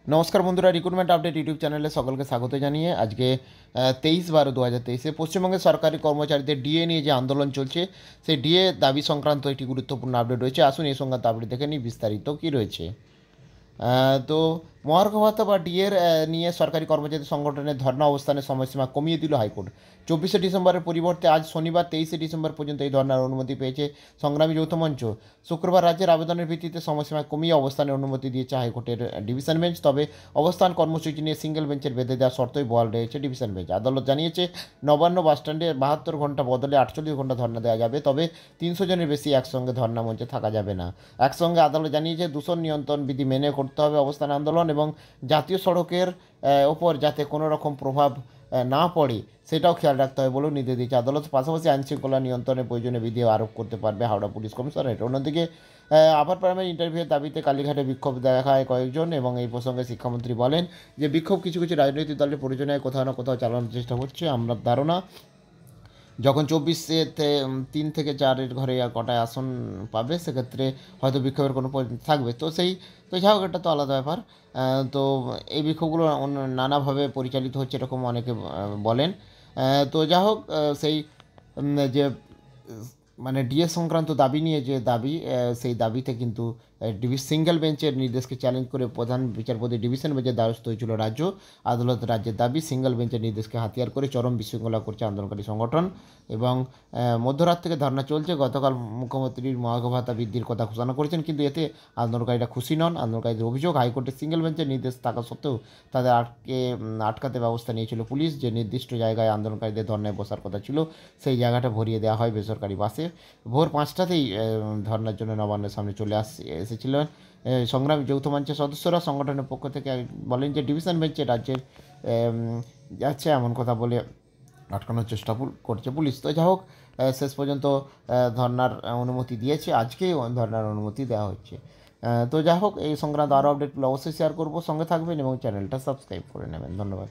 নমস্কার বন্ধুরা, recruitment update YouTube চ্যানেলে সকলকে স্বাগত জানিয়ে আজকে 23/12/2023 পশ্চিমবঙ্গের সরকারি কর্মচারীদের ডিএ নিয়ে যে আন্দোলন চলছে সেই ডিএ দাবি সংক্রান্ত একটি গুরুত্বপূর্ণ আপডেট রয়েছে। আসুন এই সংক্রান্ত আপডেট দেখে নিই বিস্তারিত কী রয়েছে। তো মহার্ঘ ভাতা বা ডিএর নিয়ে সরকারি কর্মচারী সংগঠনের ধর্ণা অবস্থানের সময়সীমা কমিয়ে দিল হাইকোর্ট। 24শে ডিসেম্বরের পরিবর্তে আজ শনিবার 23শে ডিসেম্বর পর্যন্ত এই ধর্নার অনুমতি পেয়েছে সংগ্রামী যৌথ মঞ্চ। শুক্রবার রাজ্যের আবেদনের ভিত্তিতে সময়সীমা কমিয়ে অবস্থানের অনুমতি দিয়েছে হাইকোর্টের ডিভিশন বেঞ্চ। তবে অবস্থান কর্মসূচি নিয়ে সিঙ্গেল বেঞ্চের বেঁধে দেওয়ার শর্তই বহাল রয়েছে ডিভিশন বেঞ্চ। আদালত জানিয়েছে নবান্ন বাসস্ট্যান্ডে 72 ঘন্টা বদলে 48 ঘন্টা ধর্না দেওয়া যাবে, তবে 300 জনের বেশি একসঙ্গে ধর্না মঞ্চে থাকা যাবে না। একসঙ্গে আদালত জানিয়েছে দূষণ নিয়ন্ত্রণ বিধি মেনে করতে হবে অবস্থান আন্দোলন এবং জাতীয় সড়কের ওপর যাতে কোনো রকম প্রভাব না পড়ে সেটাও খেয়াল রাখতে হবে বলেও নির্দেশ দিয়েছে আদালত। পাশাপাশি আইনশৃঙ্খলা নিয়ন্ত্রণের প্রয়োজনীয় বিধি আরোপ করতে পারবে হাওড়া পুলিশ কমিশনারেট। অন্যদিকে আপার প্রাইমারি ইন্টারভিউয়ের দাবিতে কালীঘাটে বিক্ষোভ দেখায় কয়েকজন, এবং এই প্রসঙ্গে শিক্ষামন্ত্রী বলেন যে বিক্ষোভ কিছু কিছু রাজনৈতিক দলের প্রয়োজনে কোথাও না কোথাও চালানোর চেষ্টা হচ্ছে। আমরা ধারণা যখন 3 থেকে 4 ঘরে কটায় আসন পাবে সেক্ষেত্রে হয়তো বিক্ষোভের কোনো থাকবে, তো যাই হোক, এটা তো আলাদা ব্যাপার। তো এই বিক্ষোভগুলো নানাভাবে পরিচালিত হচ্ছে এরকম অনেকে বলেন। তো যাই হোক, সেই যে মানে ডিএ সংক্রান্ত দাবি নিয়ে যে দাবি, সেই দাবিতে কিন্তু সিঙ্গেল বেঞ্চের নির্দেশকে চ্যালেঞ্জ করে প্রধান বিচারপতি ডিভিশন বেঞ্চের দ্বারস্থ হয়েছিল রাজ্য আদালত। রাজ্যের দাবি সিঙ্গেল বেঞ্চের নির্দেশকে হাতিয়ার করে চরম বিশৃঙ্খলা করছে আন্দোলনকারী সংগঠন, এবং মধ্যরাত থেকে ধর্না চলছে। গতকাল মুখ্যমন্ত্রীর মহার্ঘ ভাতা বৃদ্ধির কথা ঘোষণা করেছেন, কিন্তু এতে আন্দোলনকারীরা খুশি নন। আন্দোলনকারীদের অভিযোগ হাইকোর্টের সিঙ্গেল বেঞ্চের নির্দেশ থাকা সত্ত্বেও তাদের আটকাতে ব্যবস্থা নিয়েছিল পুলিশ। যে নির্দিষ্ট জায়গায় আন্দোলনকারীদের ধর্নায় বসার কথা ছিল সেই জায়গাটা ভরিয়ে দেওয়া হয় বেসরকারি বাসে। ভোর 5টাতেই ধর্নার জন্য নবান্নের সামনে চলে এসেছিলেন সংগ্রামী যৌথ মঞ্চের সদস্যরা। সংগঠনের পক্ষ থেকে বলেন যে ডিভিশন বেঞ্চে রাজ্যের যাচ্ছে এমন কথা বলে আটকানোর চেষ্টা করছে পুলিশ। তো যাই হোক, শেষ পর্যন্ত ধর্নার অনুমতি দিয়েছে, আজকেই ধর্নার অনুমতি দেওয়া হচ্ছে। তো যাই হোক, এই সংক্রান্ত আরও আপডেটগুলো অবশ্যই শেয়ার করবো, সঙ্গে থাকবেন এবং চ্যানেলটা সাবস্ক্রাইব করে নেবেন। ধন্যবাদ।